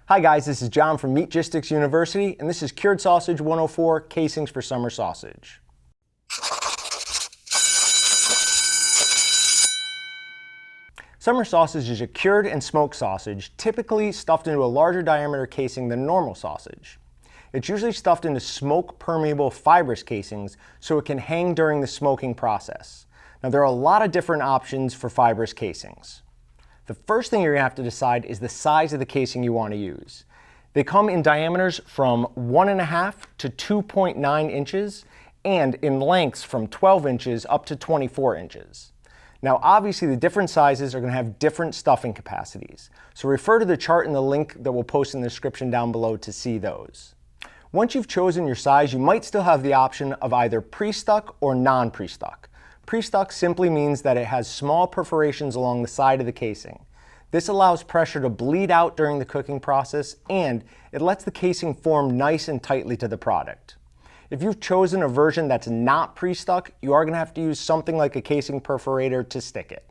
Hi guys, this is John from Meatgistics University, and this is Cured Sausage 104, Casings for Summer Sausage. Summer sausage is a cured and smoked sausage, typically stuffed into a larger diameter casing than normal sausage. It's usually stuffed into smoke-permeable fibrous casings so it can hang during the smoking process. Now there are a lot of different options for fibrous casings. The first thing you're going to have to decide is the size of the casing you want to use. They come in diameters from 1.5 to 2.9 inches and in lengths from 12 inches up to 24 inches. Now obviously the different sizes are going to have different stuffing capacities, so refer to the chart in the link that we'll post in the description down below to see those. Once you've chosen your size, you might still have the option of either pre-stuck or non-pre-stuck. Pre-stuck simply means that it has small perforations along the side of the casing. This allows pressure to bleed out during the cooking process, and it lets the casing form nice and tightly to the product. If you've chosen a version that's not pre-stuck, you are going to have to use something like a casing perforator to stick it.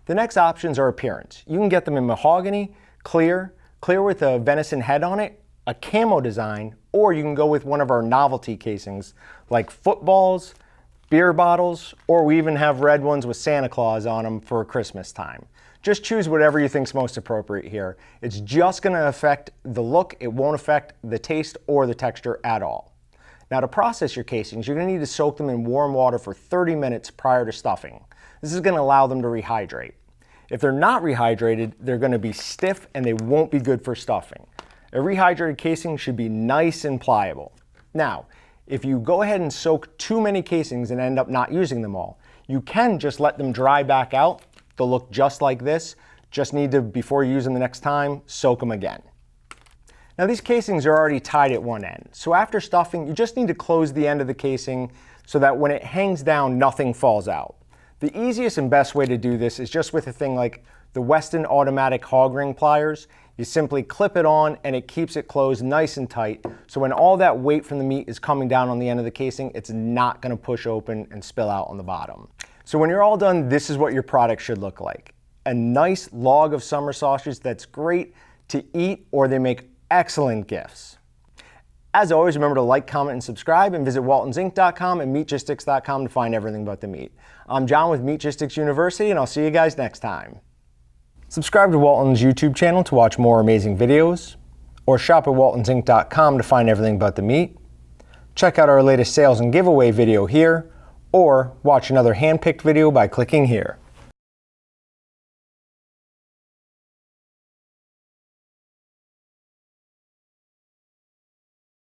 The next options are appearance. You can get them in mahogany, clear with a venison head on it, a camo design, or you can go with one of our novelty casings like footballs, beer bottles, or we even have red ones with Santa Claus on them for Christmas time. Just choose whatever you think's most appropriate here. It's just going to affect the look, it won't affect the taste or the texture at all. Now to process your casings, you're going to need to soak them in warm water for 30 minutes prior to stuffing. This is going to allow them to rehydrate. If they're not rehydrated, they're going to be stiff and they won't be good for stuffing. A rehydrated casing should be nice and pliable. Now, if you go ahead and soak too many casings and end up not using them all, you can just let them dry back out. They'll look just like this. Just need to, before you use them the next time, soak them again. Now these casings are already tied at one end, so after stuffing, you just need to close the end of the casing so that when it hangs down, nothing falls out. The easiest and best way to do this is just with a thing like the Weston automatic hog ring pliers. You simply clip it on and it keeps it closed nice and tight, so when all that weight from the meat is coming down on the end of the casing, it's not going to push open and spill out on the bottom. So when you're all done, this is what your product should look like. A nice log of summer sausage that's great to eat, or they make excellent gifts. As always, remember to like, comment, and subscribe, and visit waltonsinc.com and meatgistics.com to find everything about the meat. I'm John with Meatgistics University, and I'll see you guys next time. Subscribe to Walton's YouTube channel to watch more amazing videos, or shop at waltonsinc.com to find everything about the meat. Check out our latest sales and giveaway video here, or watch another hand-picked video by clicking here.